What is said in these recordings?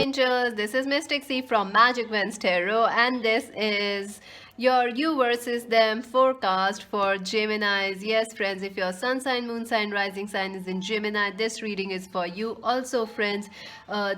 angels. This is Mystic C from Magic Vents Tarot, and this is your you versus them forecast for Geminis. Yes, friends, if your sun sign, moon sign, rising sign is in Gemini, this reading is for you. Also, friends,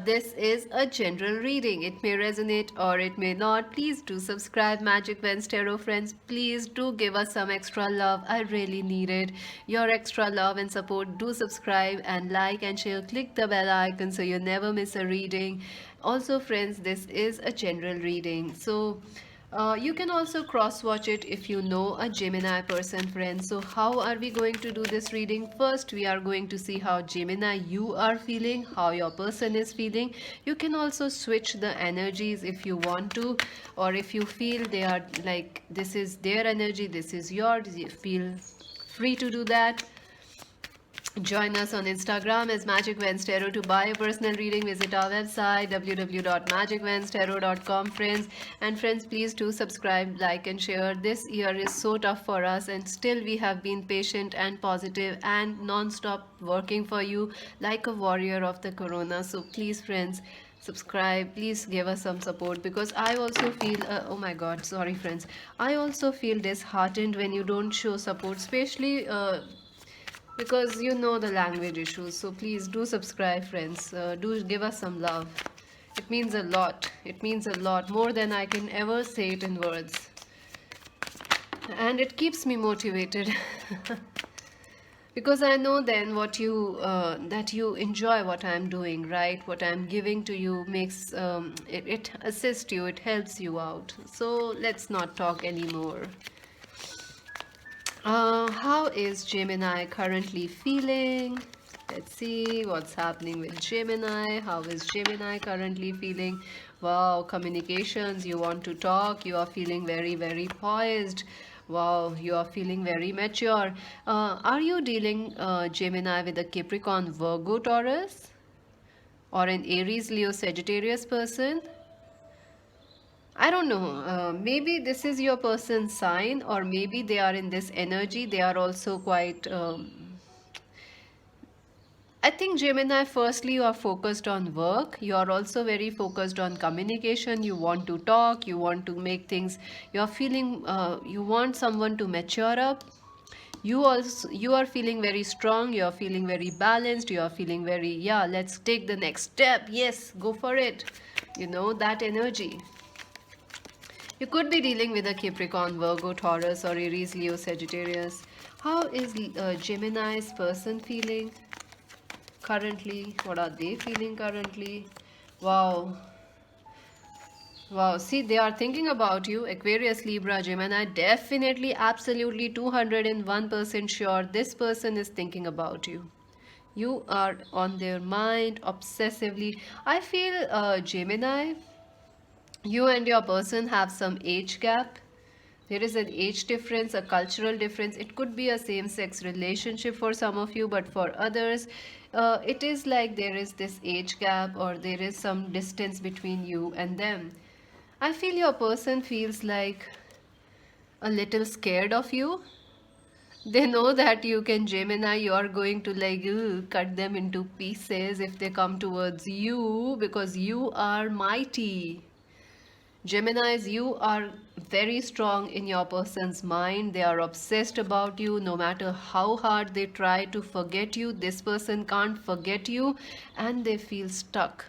this is a general reading. It may resonate or it may not. Please do subscribe, Magic Vents Tarot friends. Please do give us some extra love. I really need it. Your extra love and support. Do subscribe and like and share. Click the bell icon so you never miss a reading. Also, friends, this is a general reading. So, you can also cross watch it if you know a Gemini person, friends. So, how are we going to do this reading? First, we are going to see how Gemini you are feeling, how your person is feeling. You can also switch the energies if you want to, or if you feel they are like this is their energy, this is yours, you feel free to do that. Join us on Instagram as Magic Vents Tarot. To buy a personal reading, visit our website www.magicventstarot.com, friends. And friends, please do subscribe, like, and share. This year is so tough for us, and still we have been patient and positive and non-stop working for you like a warrior of the corona. So please, friends, subscribe, please give us some support, because I also feel oh my god, sorry friends, I also feel disheartened when you don't show support, especially because you know the language issues. So please do subscribe, friends. Do give us some love. It means a lot. It means a lot more than I can ever say it in words, and it keeps me motivated. Because I know then what you that you enjoy what I'm doing, right? What I'm giving to you makes it assists you, it helps you out. So let's not talk anymore. How is Gemini currently feeling? Let's see what's happening with Gemini. How is Gemini currently feeling? Wow, communications, you want to talk, you are feeling very, very poised. Wow, you are feeling very mature. Are you dealing, Gemini, with a Capricorn, Virgo, Taurus? Or an Aries, Leo, Sagittarius person? I don't know. Maybe this is your person's sign, or maybe they are in this energy. They are also quite. I think Gemini, firstly, you are focused on work. You are also very focused on communication. You want to talk, you want to make things. You are feeling, you want someone to mature up. You are feeling very strong, you are feeling very balanced, you are feeling very, yeah, let's take the next step. Yes, go for it. You know, that energy. You could be dealing with a Capricorn, Virgo, Taurus, or Aries, Leo, Sagittarius. How is Gemini's person feeling currently? What are they feeling currently? Wow. Wow. See, they are thinking about you. Aquarius, Libra, Gemini. Definitely, absolutely 201% sure this person is thinking about you. You are on their mind obsessively. I feel Gemini, you and your person have some age gap. There is an age difference, a cultural difference. It could be a same sex relationship for some of you, but for others, it is like there is this age gap, or there is some distance between you and them. I feel your person feels like a little scared of you. They know that you can Gemini, you are going to like cut them into pieces if they come towards you, because you are mighty. Geminis, you are very strong in your person's mind. They are obsessed about you. No matter how hard they try to forget you, this person can't forget you, and they feel stuck.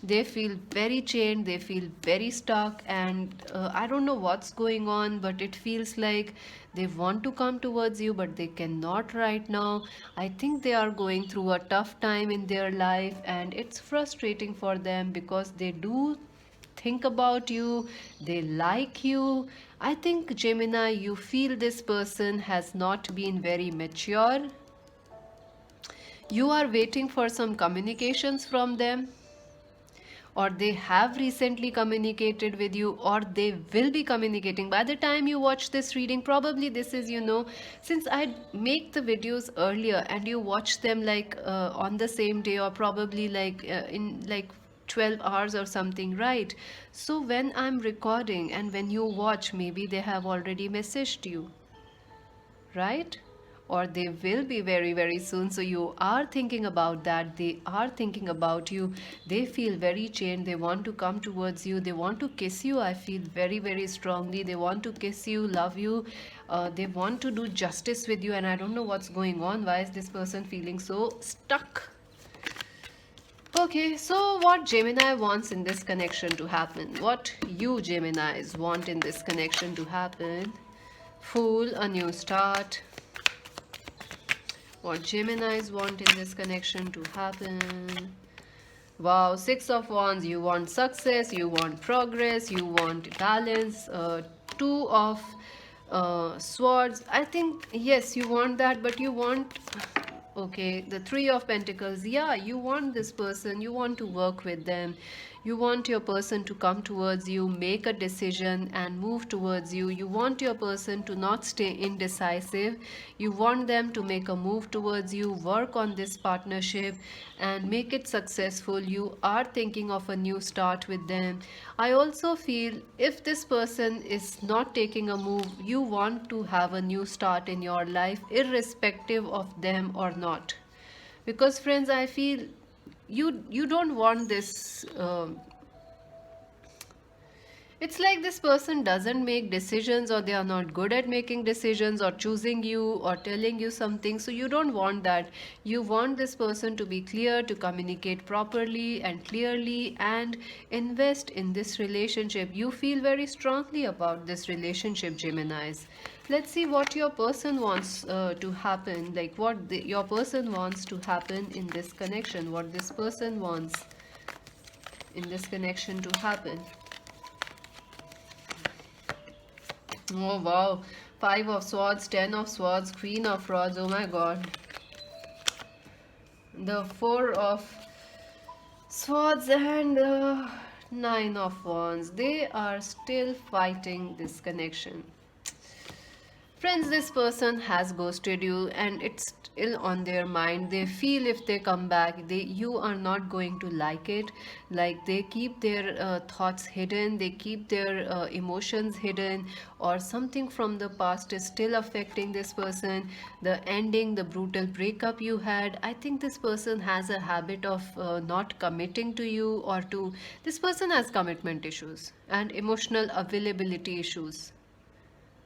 They feel very chained, they feel very stuck, and I don't know what's going on, but it feels like they want to come towards you, but they cannot right now. I think they are going through a tough time in their life, and it's frustrating for them because they do think about you, they like you. I think, Gemini, you feel this person has not been very mature. You are waiting for some communications from them, or they have recently communicated with you, or they will be communicating by the time you watch this reading. Probably this is, since I make the videos earlier and you watch them like on the same day, or probably like in like 12 hours or something, right? So when I'm recording and when you watch, maybe they have already messaged you, right? or they will be very very soon. So you are thinking about that, they are thinking about you, they feel very chained, they want to come towards you, they want to kiss you. I feel very very strongly they want to kiss you, love you, they want to do justice with you. And I don't know what's going on. Why is this person feeling so stuck? Okay, so what Gemini wants in this connection to happen? What you Geminis want in this connection to happen? Fool, a new start. What Geminis want in this connection to happen? Wow, Six of Wands. You want success, you want progress, you want balance. Two of Swords. I think, yes, you want that, but you want... Okay, the Three of Pentacles. Yeah, you want this person, you want to work with them, you want your person to come towards you, make a decision and move towards you. You want your person to not stay indecisive, you want them to make a move towards you, work on this partnership and make it successful. You are thinking of a new start with them. I also feel if this person is not taking a move, you want to have a new start in your life irrespective of them or not. Because friends, I feel you don't want this it's like this person doesn't make decisions, or they are not good at making decisions or choosing you or telling you something. So you don't want that. You want this person to be clear, to communicate properly and clearly and invest in this relationship. You feel very strongly about this relationship, Geminis. Let's see what your person wants to happen, like what your person wants to happen in this connection, what this person wants in this connection to happen. Oh wow, Five of Swords, Ten of Swords, Queen of Rods. Oh my god. The Four of Swords and the Nine of Wands. They are still fighting this connection. Friends, this person has ghosted you and it's still on their mind. They feel if they come back, you are not going to like it. Like they keep their thoughts hidden, they keep their emotions hidden, or something from the past is still affecting this person. The ending, the brutal breakup you had, I think this person has a habit of not committing to you or to... This person has commitment issues and emotional availability issues.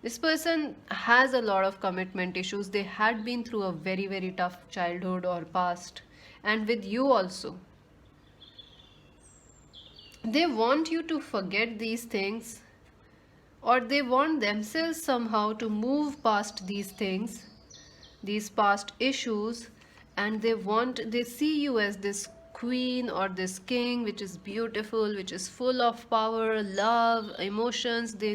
This person has a lot of commitment issues. They had been through a very, very tough childhood or past. And with you also. They want you to forget these things, or they want themselves somehow to move past these things, these past issues, and they see you as this queen or this king, which is beautiful, which is full of power, love, emotions. They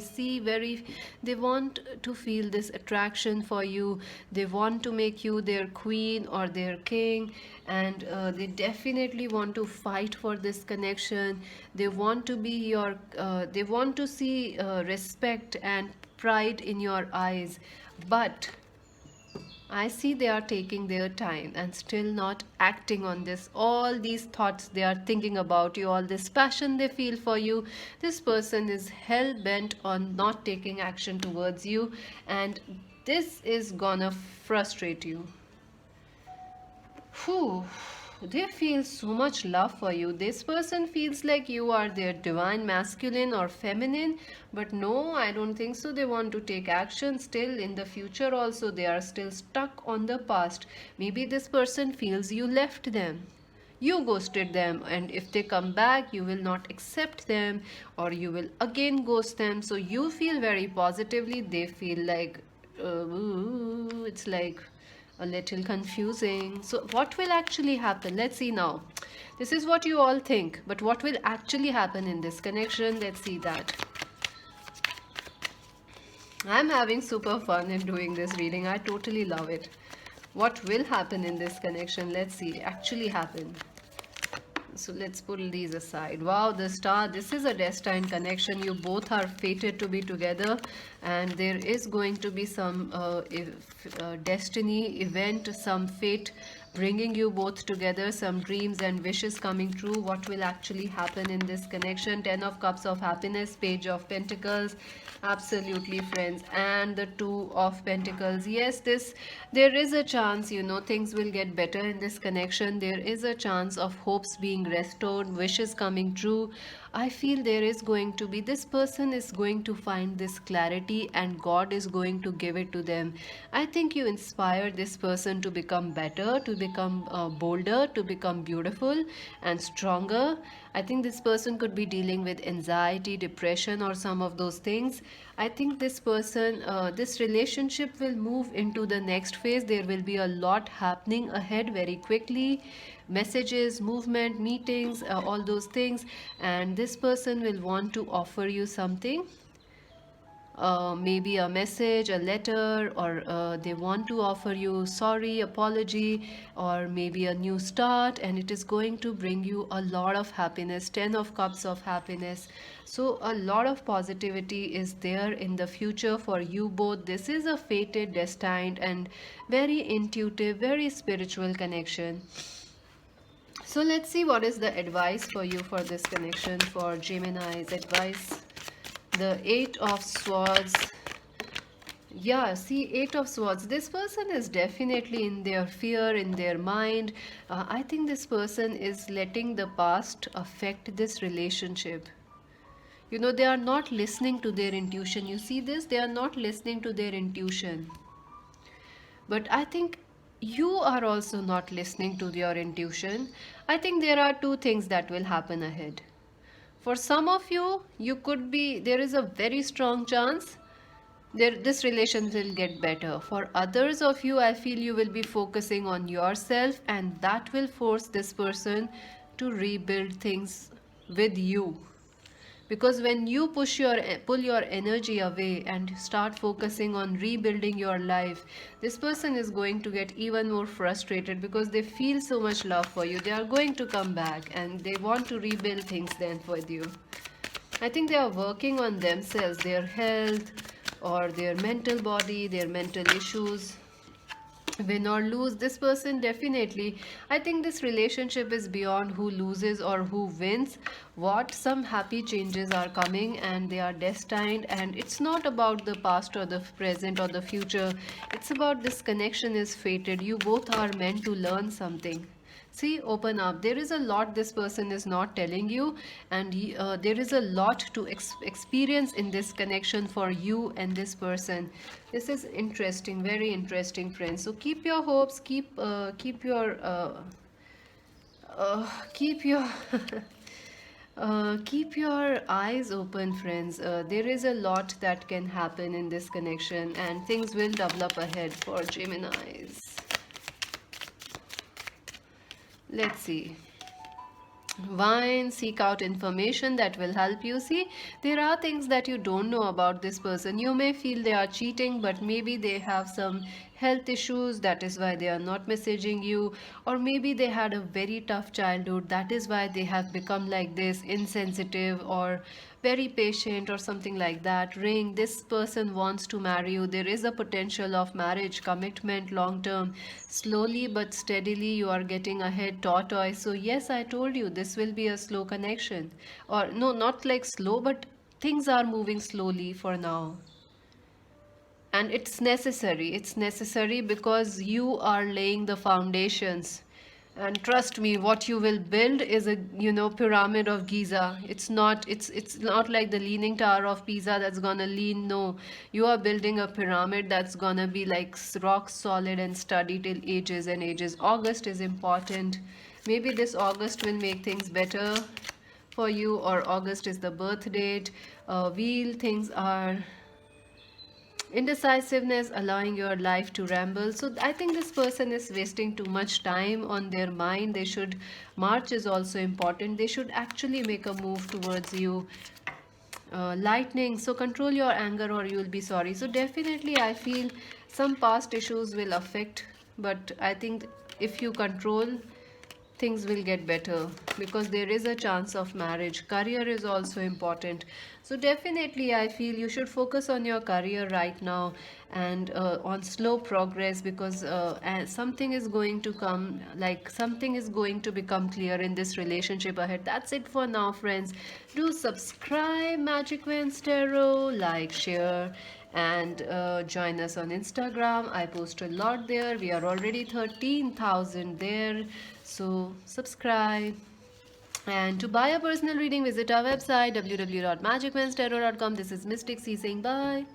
want to feel this attraction for you. They want to make you their queen or their king, and they definitely want to fight for this connection. They want to be your they want to see respect and pride in your eyes. But I see they are taking their time and still not acting on this. All these thoughts they are thinking about you, all this passion they feel for you. This person is hell bent on not taking action towards you, and this is gonna frustrate you. Whew. They feel so much love for you. This person feels like you are their divine masculine or feminine, but no, I don't think so. They want to take action still in the future also. They are still stuck on the past. Maybe this person feels you left them. You ghosted them, and if they come back, you will not accept them, or you will again ghost them. So you feel very positively. They feel like it's like a little confusing. So what will actually happen? Let's see now. This is what you all think, but what will actually happen in this connection? Let's see that. I'm having super fun in doing this reading. I totally love it. What will happen in this connection? Let's see. Actually happen. So let's put these aside. Wow, the Star. This is a destined connection. You both are fated to be together, and there is going to be some destiny event, some fate bringing you both together, some dreams and wishes coming true. What will actually happen in this connection? 10 of cups of happiness, page of pentacles, absolutely friends, and the 2 of pentacles. Yes, this, there is a chance, you know, things will get better in this connection. There is a chance of hopes being restored, wishes coming true. I feel there is going to be, this person is going to find this clarity and God is going to give it to them. I think you inspire this person to become better, to become bolder, to become beautiful and stronger. I think this person could be dealing with anxiety, depression, or some of those things. I think this person, this relationship will move into the next phase. There will be a lot happening ahead very quickly, messages, movement, meetings, all those things, and this person will want to offer you something, maybe a message, a letter, or they want to offer you sorry, apology, or maybe a new start, and it is going to bring you a lot of happiness. 10 of cups of happiness. So a lot of positivity is there in the future for you both. This is a fated, destined, and very intuitive, very spiritual connection. So let's see what is the advice for you for this connection, for Gemini's advice. The 8 of Swords. Yeah, see, 8 of Swords. This person is definitely in their fear, in their mind. I think this person is letting the past affect this relationship. You know, they are not listening to their intuition. You see this? They are not listening to their intuition. But I think you are also not listening to your intuition. I think there are two things that will happen ahead. For some of you, you could be, there is a very strong chance this relation will get better. For others of you, I feel you will be focusing on yourself, and that will force this person to rebuild things with you. Because when you pull your energy away and start focusing on rebuilding your life, this person is going to get even more frustrated because they feel so much love for you. They are going to come back and they want to rebuild things then with you. I think they are working on themselves, their health, or their mental body, their mental issues. Win or lose, this person definitely, I think this relationship is beyond who loses or who wins. What, some happy changes are coming and they are destined, and it's not about the past or the present or the future. It's about this connection is fated. You both are meant to learn something. See, open up. There is a lot this person is not telling you, and there is a lot to experience in this connection for you and this person. This is interesting, very interesting, friends. So keep your hopes, keep your keep your eyes open, friends. There is a lot that can happen in this connection, and things will develop ahead for Geminis. Let's see. Wine, seek out information that will help you. See, there are things that you don't know about this person. You may feel they are cheating, but maybe they have some health issues, that is why they are not messaging you, or maybe they had a very tough childhood, that is why they have become like this, insensitive or very patient or something like that. Ring, this person wants to marry you. There is a potential of marriage, commitment, long term. Slowly but steadily you are getting ahead. Tortoise. So yes, I told you this will be a slow connection, or no, not like slow, but things are moving slowly for now. And it's necessary because you are laying the foundations. And trust me, what you will build is a, you know, pyramid of Giza. It's not like the leaning tower of Pisa that's gonna lean. No, you are building a pyramid that's gonna be like rock solid and steady till ages and ages. August is important. Maybe this August will make things better for you, or August is the birth date. Wheel, things are indecisiveness, allowing your life to ramble. So I think this person is wasting too much time on their mind. They should, March is also important, they should actually make a move towards you. Lightning, so control your anger or you will be sorry. So definitely I feel some past issues will affect, but I think if you control, things will get better because there is a chance of marriage. Career is also important. So definitely, I feel you should focus on your career right now and on slow progress, because something is going to come, like something is going to become clear in this relationship ahead. That's it for now, friends. Do subscribe Magic Wins Tarot, like, share, and join us on Instagram. I post a lot there. We are already 13,000 there. So subscribe. And to buy a personal reading, visit our website www.magicwenstarot.com. This is Mystic C saying bye.